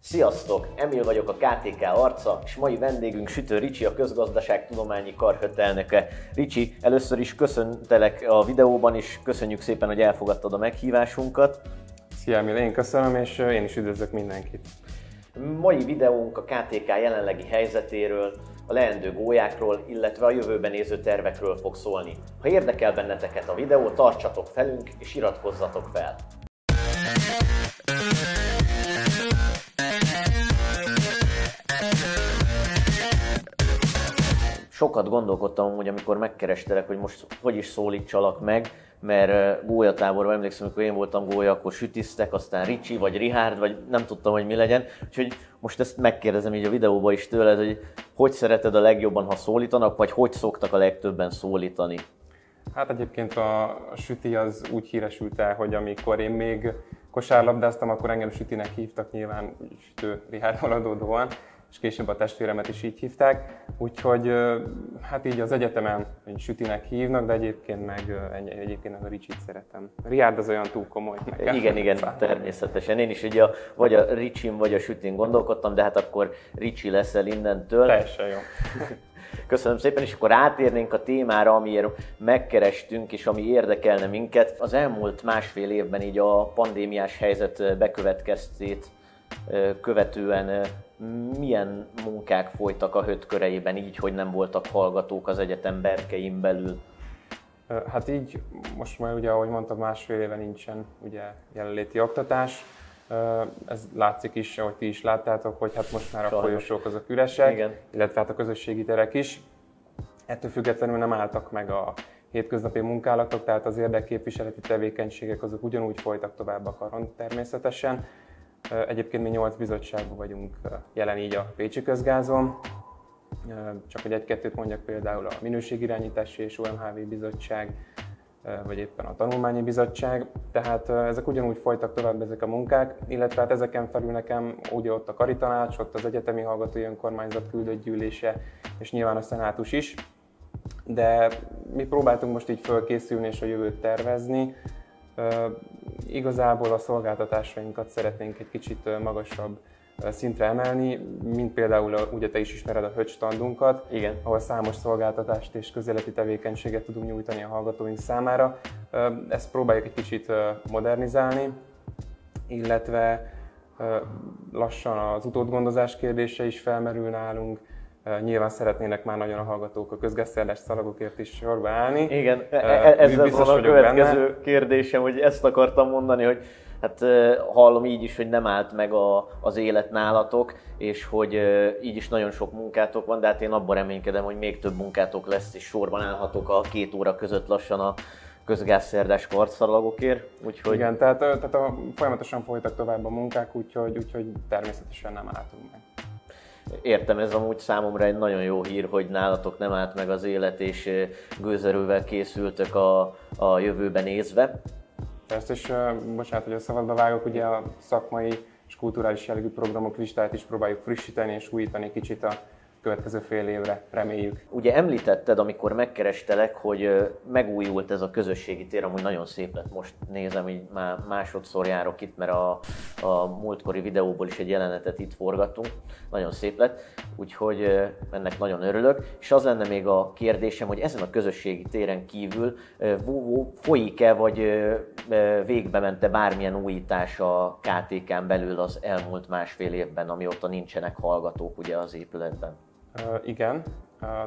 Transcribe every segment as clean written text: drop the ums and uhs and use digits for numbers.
Sziasztok! Emil vagyok, a KTK arca, és mai vendégünk Sütő Ricsi, a Közgazdaságtudományi Kar elnöke. Ricsi, először is köszöntelek a videóban, és köszönjük szépen, hogy elfogadtad a meghívásunkat. Szia Emil, én köszönöm, és én is üdvözlök mindenkit. Mai videónk a KTK jelenlegi helyzetéről, a leendő gólyákról, illetve a jövőben néző tervekről fog szólni. Ha érdekel benneteket a videó, tartsatok velünk és iratkozzatok fel! Sokat gondolkodtam, hogy amikor megkerestelek, hogy most hogy is szólítsalak meg, mert gólyatáborban emlékszem, amikor én voltam gólya, akkor sütisztek, aztán Ricsi vagy Richárd, vagy nem tudtam, hogy mi legyen. Úgyhogy most ezt megkérdezem így a videóban is tőled, hogy szereted a legjobban, ha szólítanak, vagy hogy szoktak a legtöbben szólítani? Hát egyébként a süti az úgy híresült el, hogy amikor én még kosárlabdáztam, akkor engem Sütinek hívtak, nyilván Sütő Richárdtól adódóan, és később a testvéremet is így hívták, úgyhogy hát így az egyetemen Sütinek hívnak, de egyébként meg a Ricsit szeretem. Richárd az olyan túl komoly nekem. Igen, természetesen. Én is ugye vagy a Ricsin, vagy a Sütin gondolkodtam, de hát akkor Ricsi leszel innentől. Teljesen jó. Köszönöm szépen, és akkor átérnénk a témára, amiért megkerestünk, és ami érdekelne minket. Az elmúlt másfél évben így a pandémiás helyzet bekövetkeztét követően milyen munkák folytak a HÖT köreiben, így, hogy nem voltak hallgatók az egyetem berkein belül? Hát így, most már ugye, ahogy mondtam, másfél éve nincsen ugye jelenléti oktatás. Ez látszik is, ahogy ti is láttátok, hogy hát most már a folyosók azok üresek, igen, illetve hát a közösségi terek is. Ettől függetlenül nem álltak meg a hétköznapi munkálatok, tehát az érdekképviseleti tevékenységek azok ugyanúgy folytak tovább a karon természetesen. Egyébként mi 8 bizottságban vagyunk jelen így a Pécsi Közgázon. Csak hogy egy-kettőt mondjak, például a Minőségirányítási és OMHV Bizottság, vagy éppen a Tanulmányi Bizottság. Tehát ezek ugyanúgy folytak tovább ezek a munkák, illetve hát ezeken felül nekem ugye ott a Karitanács, ott az Egyetemi Hallgatói Önkormányzat küldött gyűlése, és nyilván a Szenátus is. De mi próbáltunk most így fölkészülni és a jövőt tervezni. Igazából a szolgáltatásainkat szeretnénk egy kicsit magasabb szintre emelni, mint például, ugye te is ismered a HÖT standunkat, igen, ahol számos szolgáltatást és közéleti tevékenységet tudunk nyújtani a hallgatóink számára. Ezt próbáljuk egy kicsit modernizálni, illetve lassan az utódgondozás kérdése is felmerül nálunk. Nyilván szeretnének már nagyon a hallgatók a közgázszerdás szalagokért is sorba állni. Igen, ez az a következő kérdésem, hogy ezt akartam mondani, hogy hát hallom így is, hogy nem állt meg az élet nálatok, és hogy így is nagyon sok munkátok van, de hát én abban reménykedem, hogy még több munkátok lesz, és sorban állhatok a 2 óra között lassan a közgázszerdás kartszalagokért. Úgyhogy... Igen, tehát folyamatosan folytak tovább a munkák, úgyhogy természetesen nem álltunk meg. Értem, ez amúgy számomra egy nagyon jó hír, hogy nálatok nem állt meg az élet, és gőzerővel készültök a jövőben nézve. Ezt is, bocsánat, hogy a szabadba vágok, ugye a szakmai és kulturális jellegű programok listáját is próbáljuk frissíteni és újítani kicsit a következő fél évre, reméljük. Ugye említetted, amikor megkerestelek, hogy megújult ez a közösségi tér, amúgy nagyon szép lett, most nézem, így már másodszor járok itt, mert a múltkori videóból is egy jelenetet itt forgattunk, nagyon szép lett, úgyhogy ennek nagyon örülök. És az lenne még a kérdésem, hogy ezen a közösségi téren kívül folyik-e, vagy végbe mente bármilyen újítás a KTK-n belül az elmúlt másfél évben, amióta nincsenek hallgatók ugye az épületben? Igen,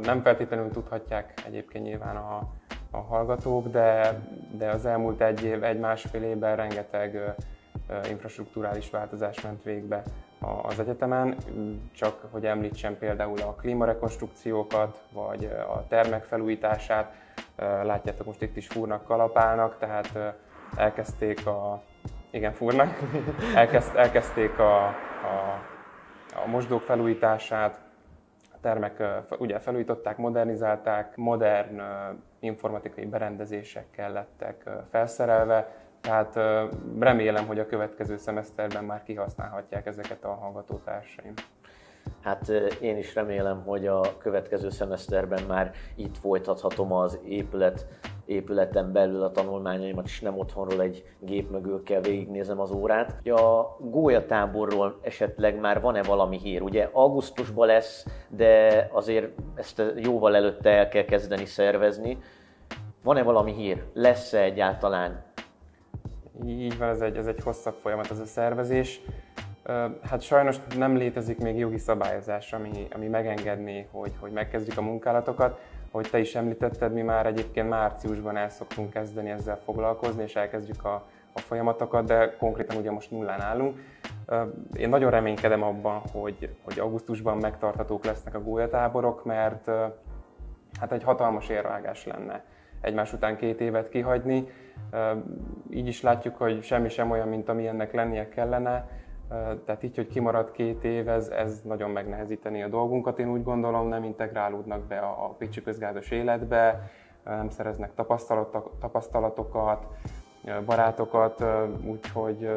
nem feltétlenül tudhatják egyébként nyilván a hallgatók, de az elmúlt egy-másfél évben rengeteg infrastrukturális változás ment végbe az egyetemen. Csak hogy említsem például a klímarekonstrukciókat, vagy a termek felújítását. Látjátok, most itt is fúrnak, kalapálnak, tehát elkezdték elkezdték a mosdók felújítását, a termek ugye felújították, modernizálták, modern informatikai berendezésekkel lettek felszerelve, tehát remélem, hogy a következő szemeszterben már kihasználhatják ezeket a hallgatótársaim. Hát én is remélem, hogy a következő szemeszterben már itt folytathatom az épület épületen belül a tanulmányaimat, és nem otthonról egy gép mögül kell végignézem az órát. A gólyatáborról esetleg már van-e valami hír? Ugye augusztusban lesz, de azért ezt jóval előtte el kell kezdeni szervezni. Van-e valami hír? Lesz-e egyáltalán? Így van, ez egy hosszabb folyamat ez a szervezés. Hát sajnos nem létezik még jogi szabályozás, ami megengedné, hogy megkezdjük a munkálatokat. Ahogy te is említetted, mi már egyébként márciusban el szoktunk kezdeni ezzel foglalkozni, és elkezdjük a folyamatokat, de konkrétan ugye most nullán állunk. Én nagyon reménykedem abban, hogy augusztusban megtarthatók lesznek a gólyatáborok, mert hát egy hatalmas érvágás lenne egymás után 2 évet kihagyni. Így is látjuk, hogy semmi sem olyan, mint ami ennek lennie kellene. Tehát így, hogy kimarad 2 év, ez nagyon megnehezíteni a dolgunkat. Én úgy gondolom, nem integrálódnak be a pécsi közgázos életbe, nem szereznek tapasztalatokat, barátokat, úgyhogy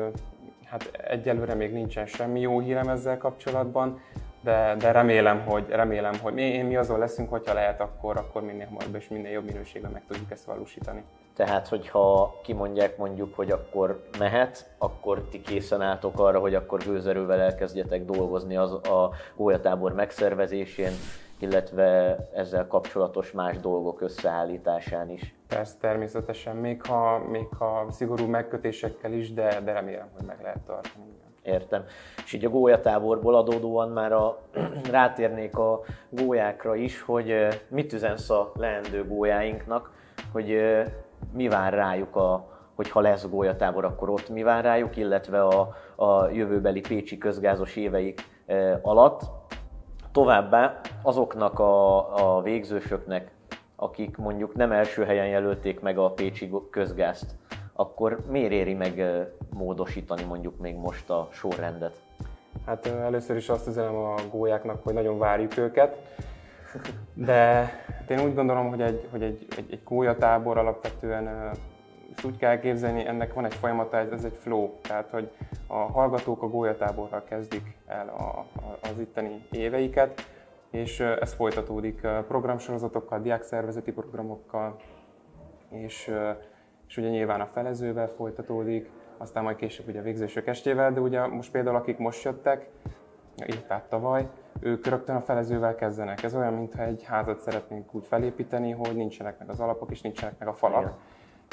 hát egyelőre még nincsen semmi jó hírem ezzel kapcsolatban, de remélem, hogy mi azon leszünk, hogyha lehet, akkor minél hamarabb és minél jobb minőségben meg tudjuk ezt valósítani. Tehát, hogyha kimondják mondjuk, hogy akkor mehet, akkor ti készen álltok arra, hogy akkor gőzerővel elkezdjetek dolgozni a gólyatábor megszervezésén, illetve ezzel kapcsolatos más dolgok összeállításán is. Persze, természetesen, még ha szigorú megkötésekkel is, de remélem, hogy meg lehet tartani. Értem. És így a gólyatáborból adódóan már rátérnék a gólyákra is, hogy mit üzensz a leendő gólyáinknak, hogy mi vár rájuk, hogyha lesz gólyatábor, akkor ott mi vár rájuk, illetve a jövőbeli pécsi közgázos éveik alatt. Továbbá azoknak a végzősöknek, akik mondjuk nem első helyen jelölték meg a pécsi közgázt, akkor miért éri meg módosítani mondjuk még most a sorrendet? Hát először is azt üzenem a gólyáknak, hogy nagyon várjuk őket, de én úgy gondolom, hogy egy gólyatábor alapvetően ezt úgy kell elképzelni, ennek van egy folyamata, ez egy flow, tehát hogy a hallgatók a gólyatáborral kezdik el az itteni éveiket, és ez folytatódik programsorozatokkal, diákszervezeti programokkal, és ugye nyilván a felezővel folytatódik, aztán majd később ugye a végzősök estével, de ugye most például akik most jöttek, tehát tavaly, ők rögtön a felezővel kezdenek. Ez olyan, mintha egy házat szeretnénk úgy felépíteni, hogy nincsenek meg az alapok és nincsenek meg a falak. Igen.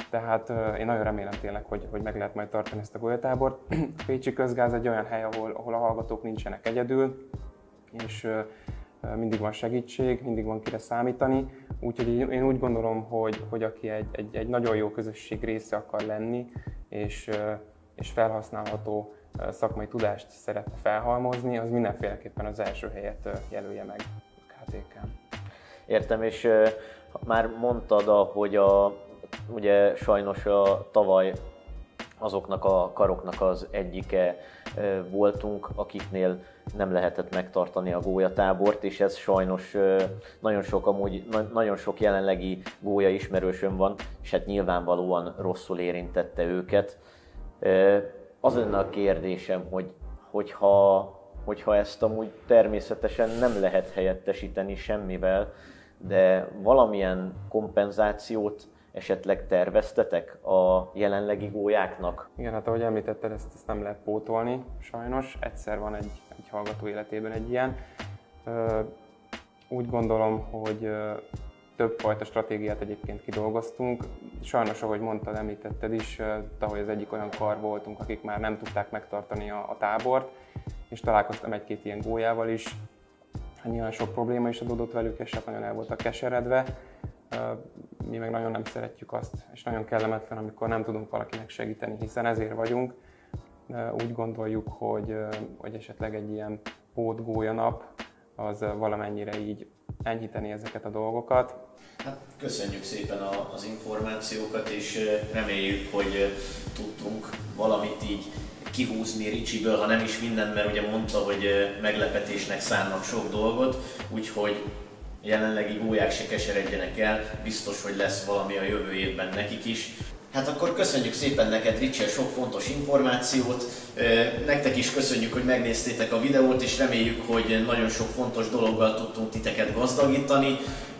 Tehát én nagyon remélem tényleg, hogy meg lehet majd tartani ezt a gólyatábort. A pécsi közgáz egy olyan hely, ahol a hallgatók nincsenek egyedül, és mindig van segítség, mindig van kire számítani. Úgyhogy én úgy gondolom, hogy aki egy nagyon jó közösség része akar lenni, és felhasználható szakmai tudást szeretne felhalmozni, az mindenféleképpen az első helyet jelölje meg a KTK-n. Értem, és már mondtad, hogy ugye sajnos tavaly azoknak a karoknak az egyike voltunk, akiknél nem lehetett megtartani a gólyatábort, és ez sajnos nagyon sok jelenlegi gólya ismerősöm van, és hát nyilvánvalóan rosszul érintette őket. Az lenne a kérdésem, hogyha ezt amúgy természetesen nem lehet helyettesíteni semmivel, de valamilyen kompenzációt esetleg terveztetek a jelenlegi gólyáknak? Igen, hát ahogy említetted, ezt nem lehet pótolni, sajnos. Egyszer van egy hallgató életében egy ilyen. Úgy gondolom, hogy többfajta stratégiát egyébként kidolgoztunk. Sajnos, ahogy mondtad, említetted is, tavaly az egyik olyan kar voltunk, akik már nem tudták megtartani a tábort, és találkoztam egy-két ilyen gólyával is. Nyilván sok probléma is adódott velük, és hát nagyon el voltak keseredve. Mi meg nagyon nem szeretjük azt, és nagyon kellemetlen, amikor nem tudunk valakinek segíteni, hiszen ezért vagyunk. Úgy gondoljuk, hogy esetleg egy ilyen pótgólya nap az valamennyire így enyhíteni ezeket a dolgokat. Hát köszönjük szépen az információkat, és reméljük, hogy tudtunk valamit így kihúzni Ricsiből, ha nem is mindent, mert ugye mondta, hogy meglepetésnek szánnak sok dolgot, úgyhogy jelenlegi gólyák se keseredjenek el, biztos, hogy lesz valami a jövő évben nekik is. Hát akkor köszönjük szépen neked, Ricsi, sok fontos információt. Nektek is köszönjük, hogy megnéztétek a videót, és reméljük, hogy nagyon sok fontos dologgal tudtunk titeket gazdagítani.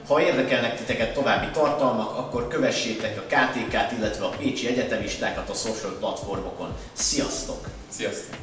Ha érdekelnek titeket további tartalmak, akkor kövessétek a KTK-t, illetve a pécsi egyetemistákat a social platformokon. Sziasztok! Sziasztok!